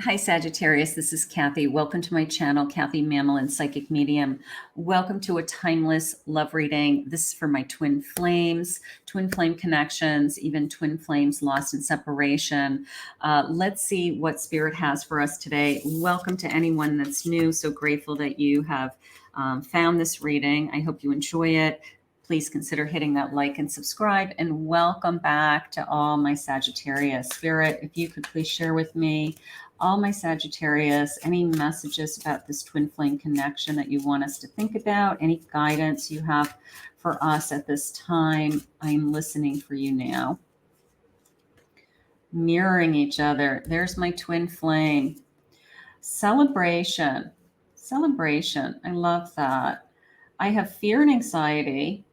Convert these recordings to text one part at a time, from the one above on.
Hi, Sagittarius. This is Kathy. Welcome to my channel, Kathy Mamolen, Psychic Medium. Welcome to a timeless love reading. This is for my twin flames, twin flame connections, even twin flames lost in separation. Let's see what Spirit has for us today. Welcome to anyone that's new. So grateful that you have found this reading. I hope you enjoy it. Please consider hitting that like and subscribe, and welcome back to all my Sagittarius. Spirit, if you could please share with me, all my Sagittarius, any messages about this twin flame connection that you want us to think about, any guidance you have for us at this time. I'm listening for you now. Mirroring each other. There's my twin flame. Celebration. Celebration. I love that. I have fear and anxiety,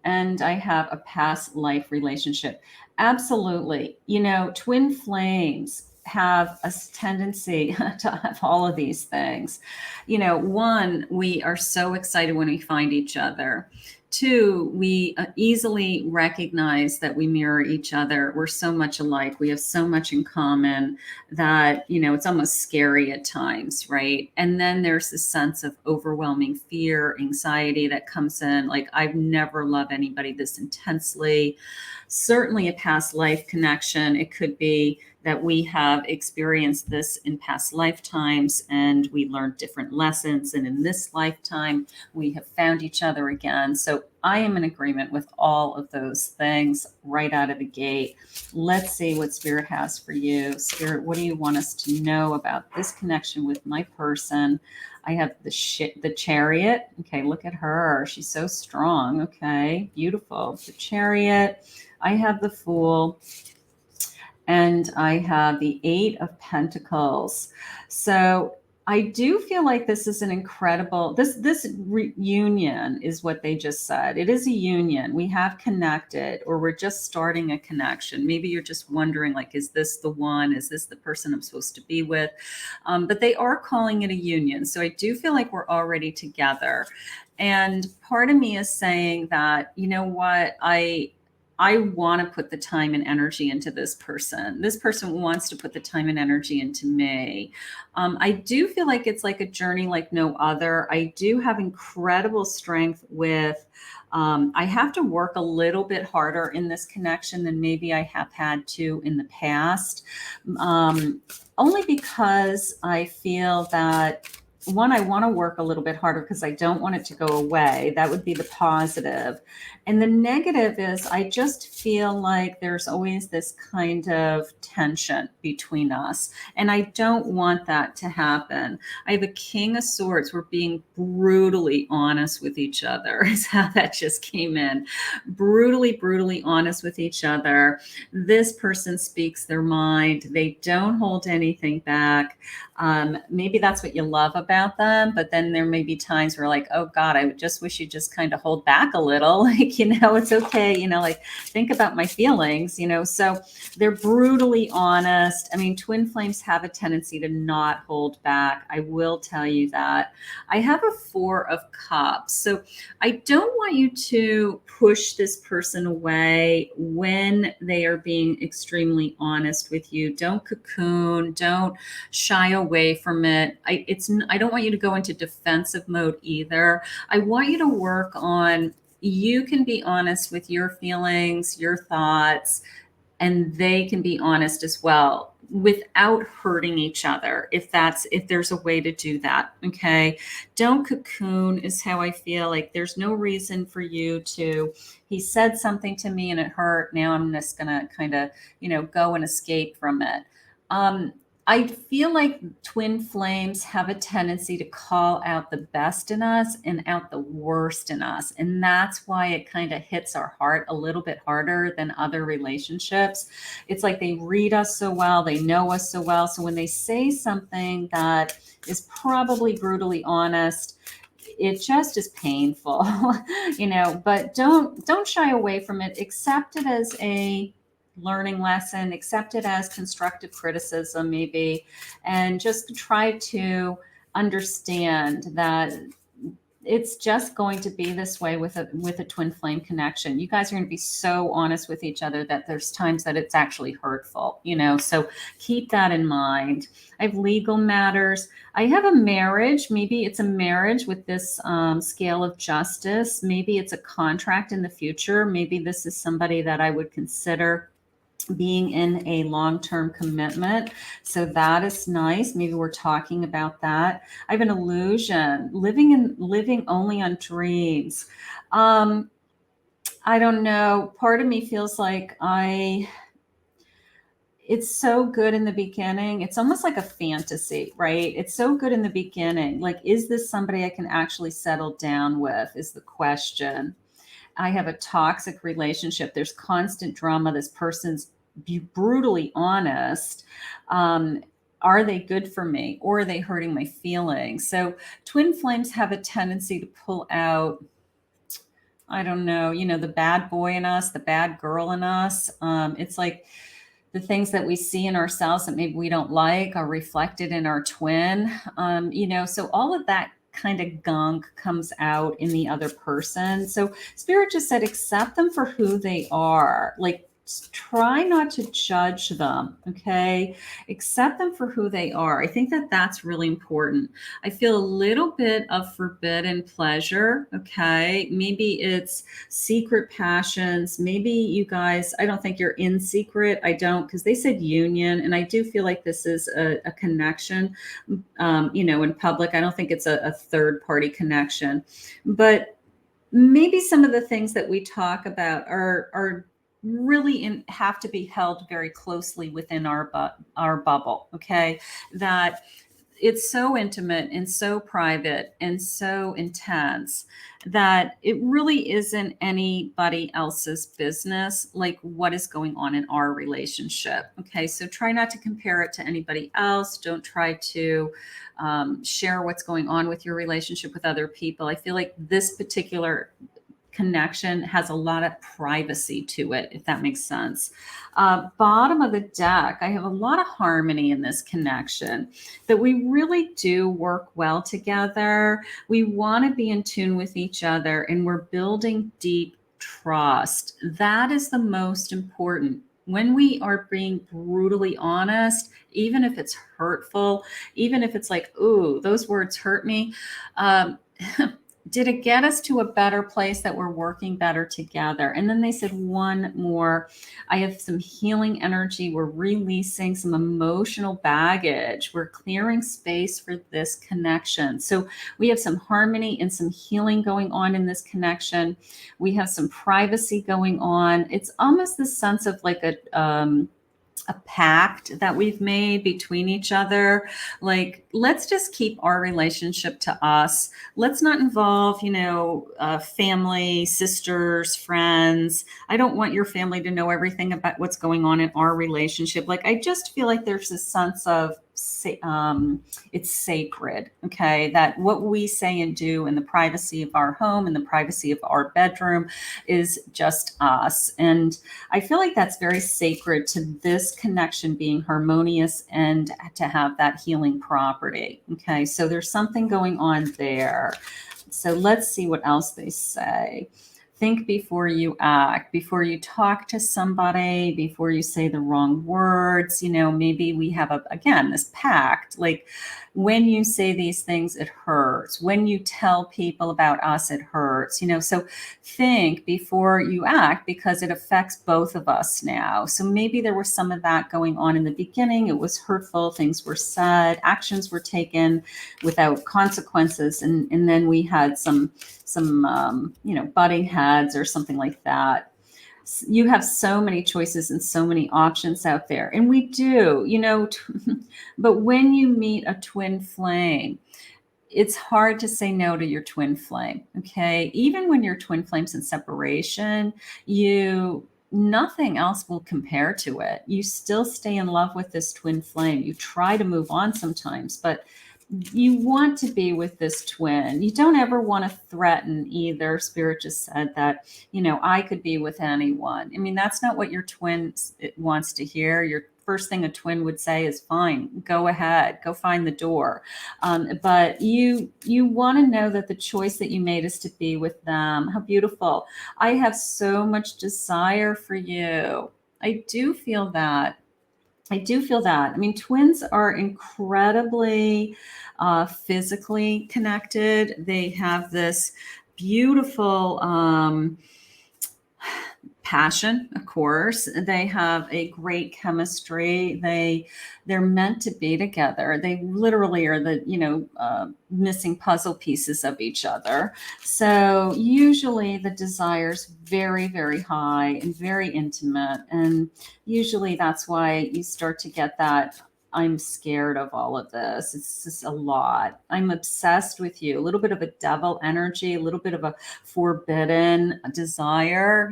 and I have a past life relationship. Absolutely. You know, twin flames have a tendency to have all of these things. You know, one, we are so excited when we find each other. Two, we easily recognize that we mirror each other. We're so much alike. We have so much in common that, you know, it's almost scary at times, right? And then there's this sense of overwhelming fear, anxiety that comes in. Like, I've never loved anybody this intensely. Certainly a past life connection. It could be that we have experienced this in past lifetimes and we learned different lessons. And in this lifetime, we have found each other again. So I am in agreement with all of those things right out of the gate. Let's see what Spirit has for you. Spirit, what do you want us to know about this connection with my person? I have the Chariot. Okay, look at her. She's so strong. Okay, beautiful. The Chariot. I have the Fool. And I have the Eight of Pentacles. So I do feel like this is an incredible, this reunion is what they just said. It is a union. We have connected, or we're just starting a connection. Maybe you're just wondering, like, is this the one? Is this the person I'm supposed to be with? But they are calling it a union. So I do feel like we're already together. And part of me is saying that, you know what, I want to put the time and energy into this person. This person wants to put the time and energy into me. I do feel like it's like a journey like no other. I do have incredible strength with, I have to work a little bit harder in this connection than maybe I have had to in the past. Only because I feel that, one, I want to work a little bit harder because I don't want it to go away. That would be the positive. And the negative is I just feel like there's always this kind of tension between us. And I don't want that to happen. I have a King of Swords. We're being brutally honest with each other, is how that just came in. Brutally honest with each other. This person speaks their mind. They don't hold anything back. Maybe that's what you love about them, but then there may be times where, like, oh God, I just wish you just kind of hold back a little. Like, you know, it's okay. You know, like, think about my feelings, you know. So they're brutally honest. I mean, twin flames have a tendency to not hold back. I will tell you that. I have a Four of Cups. So I don't want you to push this person away when they are being extremely honest with you. Don't cocoon, don't shy away from it. I don't want you to go into defensive mode either. I want you to work on, you can be honest with your feelings, your thoughts, and they can be honest as well without hurting each other, if there's a way to do that. Okay, don't cocoon is how I feel. Like, there's no reason for you to, he said something to me and it hurt, now I'm just gonna kind of, you know, go and escape from it. I feel like twin flames have a tendency to call out the best in us and out the worst in us. And that's why it kind of hits our heart a little bit harder than other relationships. It's like they read us so well, they know us so well. So when they say something that is probably brutally honest, it just is painful, you know, but don't shy away from it. Accept it as a learning lesson, accept it as constructive criticism maybe, and just try to understand that it's just going to be this way with a twin flame connection. You guys are going to be so honest with each other that there's times that it's actually hurtful, you know, so keep that in mind. I have legal matters. I have a marriage. Maybe it's a marriage with this scale of justice. Maybe it's a contract in the future. Maybe this is somebody that I would consider being in a long-term commitment. So that is nice. Maybe we're talking about that. I have an illusion, living only on dreams. I don't know. Part of me feels like it's so good in the beginning. It's almost like a fantasy, right? It's so good in the beginning. Like, is this somebody I can actually settle down with is the question. I have a toxic relationship. There's constant drama. This person's brutally honest. Are they good for me, or are they hurting my feelings? So twin flames have a tendency to pull out, I don't know, you know, the bad boy in us, the bad girl in us. It's like the things that we see in ourselves that maybe we don't like are reflected in our twin. You know, so all of that kind of gunk comes out in the other person. So Spirit just said, accept them for who they are. Like, try not to judge them. Okay. Accept them for who they are. I think that that's really important. I feel a little bit of forbidden pleasure. Okay. Maybe it's secret passions. Maybe you guys, I don't think you're in secret. I don't, because they said union. And I do feel like this is a connection, you know, in public. I don't think it's a third party connection, but maybe some of the things that we talk about are really have to be held very closely within our bubble. Okay. That it's so intimate and so private and so intense that it really isn't anybody else's business, like what is going on in our relationship. Okay. So try not to compare it to anybody else. Don't try to share what's going on with your relationship with other people. I feel like this particular connection has a lot of privacy to it, if that makes sense. Bottom of the deck, I have a lot of harmony in this connection, that we really do work well together. We want to be in tune with each other, and we're building deep trust. That is the most important. When we are being brutally honest, even if it's hurtful, even if it's like, ooh, those words hurt me, did it get us to a better place that we're working better together? And then they said one more. I have some healing energy. We're releasing some emotional baggage. We're clearing space for this connection. So we have some harmony and some healing going on in this connection. We have some privacy going on. It's almost the sense of like a pact that we've made between each other. Like, let's just keep our relationship to us. Let's not involve, you know, family, sisters, friends. I don't want your family to know everything about what's going on in our relationship. Like, I just feel like there's a sense of it's sacred. Okay. That what we say and do in the privacy of our home, in the privacy of our bedroom, is just us. And I feel like that's very sacred to this connection being harmonious and to have that healing property. Okay. So there's something going on there. So let's see what else they say. Think before you act, before you talk to somebody, before you say the wrong words. You know, maybe we have again, this pact, like when you say these things, it hurts. When you tell people about us, it hurts, you know, so think before you act, because it affects both of us now. So maybe there was some of that going on in the beginning. It was hurtful. Things were said, actions were taken without consequences. And then we had some you know, butting heads or something like that. You have so many choices and so many options out there. And we do, you know, but when you meet a twin flame, it's hard to say no to your twin flame. Okay. Even when your twin flame's in separation, nothing else will compare to it. You still stay in love with this twin flame. You try to move on sometimes, but you want to be with this twin. You don't ever want to threaten either. Spirit just said that, you know, I could be with anyone. I mean, that's not what your twin wants to hear. Your first thing a twin would say is, fine, go ahead, go find the door. But you want to know that the choice that you made is to be with them. How beautiful. I have so much desire for you. I do feel that. I do feel that. I mean, twins are incredibly physically connected. They have this beautiful passion, of course. They have a great chemistry. They're meant to be together. They literally are the missing puzzle pieces of each other. So usually the desire's very, very high and very intimate, and usually that's why you start to get that, I'm scared of all of this. It's just a lot. I'm obsessed with you. A little bit of a devil energy, a little bit of a forbidden desire,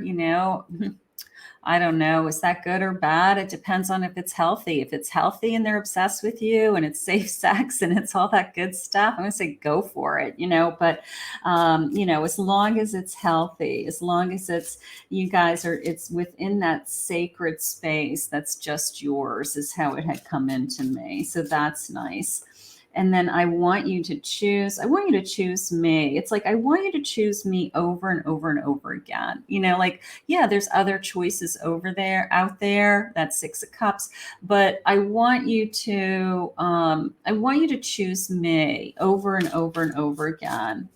I don't know. Is that good or bad? It depends on if it's healthy. If it's healthy and they're obsessed with you and it's safe sex and it's all that good stuff, I'm going to say go for it, but, as long as it's healthy, as long as it's within that sacred space that's just yours, is how it had come into me. So that's nice. And then I want you to choose me. It's like, I want you to choose me over and over and over again. There's other choices out there, that's 6 of Cups, but I want you to choose me over and over and over again.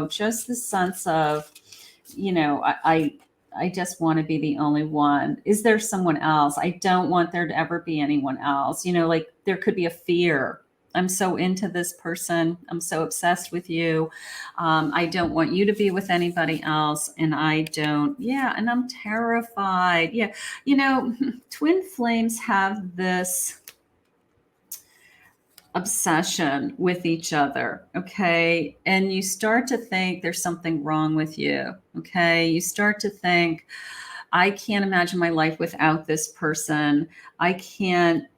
Just the sense of, I just want to be the only one. Is there someone else? I don't want there to ever be anyone else. There could be a fear. I'm so into this person. I'm so obsessed with you. I don't want you to be with anybody else. And and I'm terrified. Yeah. Twin flames have this obsession with each other. Okay. And you start to think there's something wrong with you. Okay. You start to think, I can't imagine my life without this person. I can't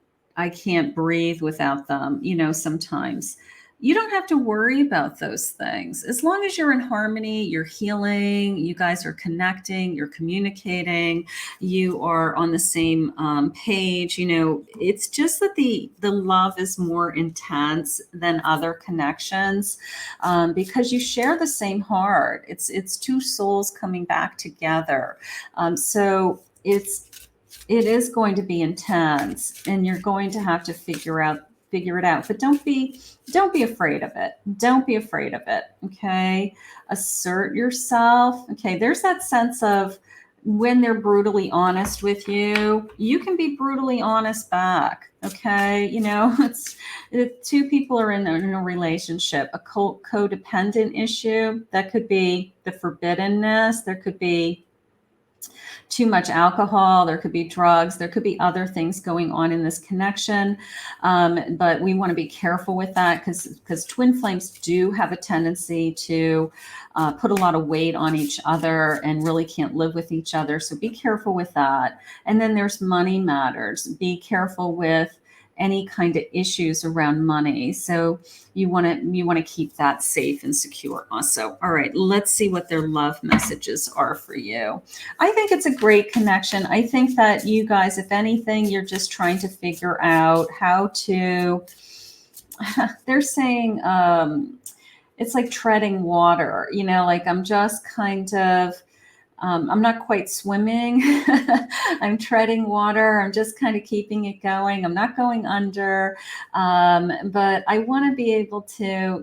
breathe without them. Sometimes you don't have to worry about those things. As long as you're in harmony, you're healing, you guys are connecting, you're communicating, you are on the same page. It's just that the love is more intense than other connections because you share the same heart. It's two souls coming back together. So it is going to be intense, and you're going to have to figure it out, but don't be afraid of it. Don't be afraid of it. Okay. Assert yourself. Okay. There's that sense of when they're brutally honest with you, you can be brutally honest back. Okay. It's two people are in a relationship, a codependent issue. That could be the forbiddenness. There could be too much alcohol, there could be drugs, there could be other things going on in this connection. But we want to be careful with that because twin flames do have a tendency to put a lot of weight on each other and really can't live with each other. So be careful with that. And then there's money matters. Be careful with any kind of issues around money. So you want to keep that safe and secure also. All right, let's see what their love messages are for you. I think it's a great connection. I think that you guys, if anything, you're just trying to figure out how to, they're saying, it's like treading water, I'm just kind of, I'm not quite swimming. I'm treading water. I'm just kind of keeping it going. I'm not going under. But I want to be able to,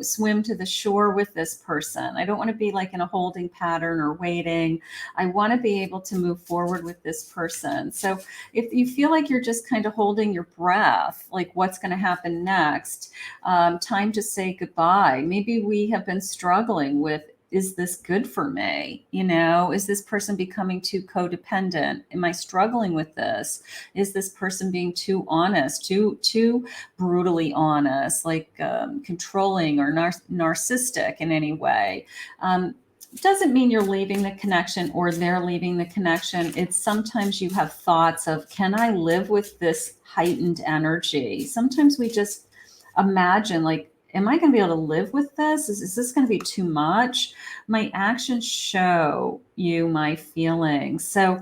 swim to the shore with this person. I don't want to be like in a holding pattern or waiting. I want to be able to move forward with this person. So if you feel like you're just kind of holding your breath, like what's going to happen next, time to say goodbye. Maybe we have been struggling with, is this good for me? Is this person becoming too codependent? Am I struggling with this? Is this person being too honest, too brutally honest, like controlling or narcissistic in any way? Doesn't mean you're leaving the connection or they're leaving the connection. It's sometimes you have thoughts of, can I live with this heightened energy? Sometimes we just imagine like, am I going to be able to live with this? Is this going to be too much? My actions show you my feelings. So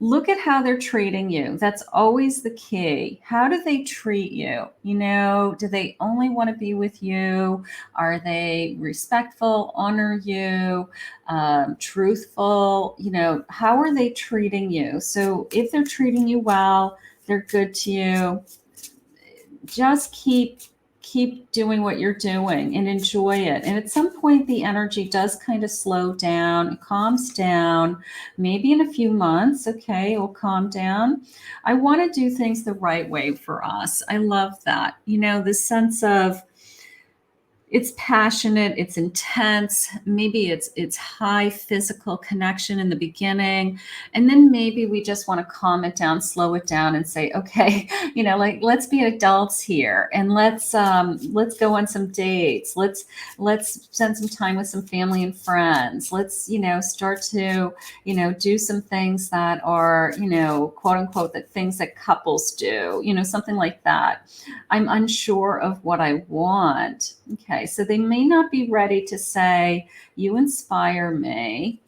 Look at how they're treating you. That's always the key. How do they treat you? You know, do they only want to be with you? Are they respectful, honor you, truthful? You know, how are they treating you? So if they're treating you well, they're good to you, just keep doing what you're doing and enjoy it. And at some point the energy does kind of slow down, it calms down. Maybe in a few months, okay, it will calm down. I want to do things the right way for us. I love that. You know, the sense of it's passionate, it's intense, maybe it's high physical connection in the beginning, and then maybe we just want to calm it down, slow it down, and say, okay, you know, like, let's be adults here, and let's go on some dates, let's spend some time with some family and friends, let's, you know, start to, you know, do some things that are, you know, quote unquote, that things that couples do, you know, something like that. I'm unsure of what I want. Okay, so they may not be ready to say, you inspire me.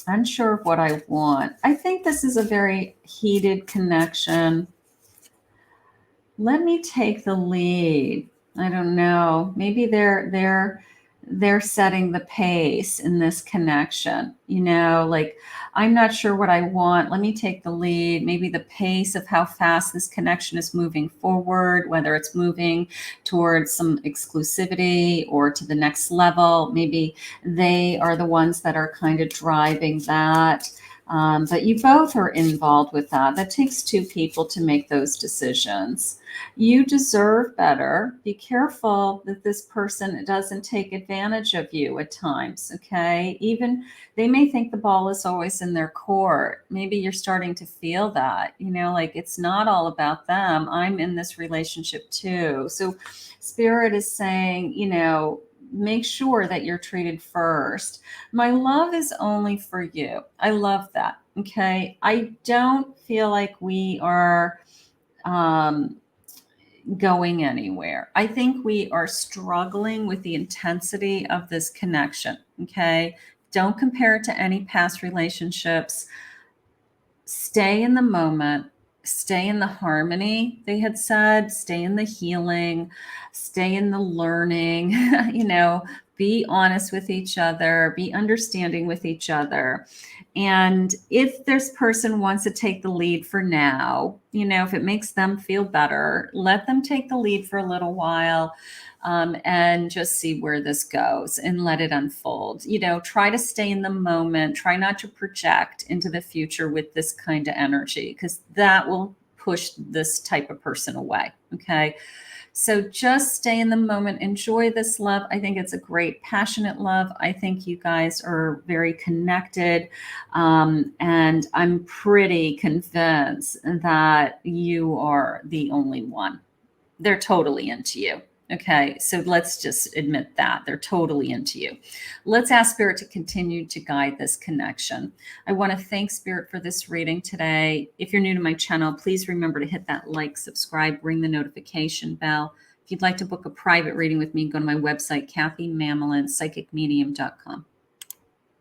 Unsure of what I want. I think this is a very heated connection. Let me take the lead. I don't know. Maybe they're setting the pace in this connection. You know, like, I'm not sure what I want. Let me take the lead. Maybe the pace of how fast this connection is moving forward, whether it's moving towards some exclusivity or to the next level. Maybe they are the ones that are kind of driving that. But you both are involved with that. That takes two people to make those decisions. You deserve better. Be careful that this person doesn't take advantage of you at times, okay? Even they may think the ball is always in their court. Maybe you're starting to feel that, you know, like, it's not all about them. I'm in this relationship too. So Spirit is saying, you know, make sure that you're treated first. My love is only for you. I love that. Okay. I don't feel like we are going anywhere. I think we are struggling with the intensity of this connection. Okay. Don't compare it to any past relationships. Stay in the moment. Stay in the harmony, they had said. Stay in the healing. Stay in the learning. You know, be honest with each other. Be understanding with each other. And if this person wants to take the lead for now, you know, if it makes them feel better, let them take the lead for a little while. And just see where this goes and let it unfold. You know, try to stay in the moment. Try not to project into the future with this kind of energy, because that will push this type of person away. Okay. So just stay in the moment. Enjoy this love. I think it's a great, passionate love. I think you guys are very connected. And I'm pretty convinced that you are the only one. They're totally into you. Okay, so let's just admit that they're totally into you. Let's ask Spirit to continue to guide this connection. I want to thank Spirit for this reading today. If you're new to my channel, please remember to hit that like, subscribe, ring the notification bell. If you'd like to book a private reading with me, go to my website, KathyMamolen, psychicmedium.com.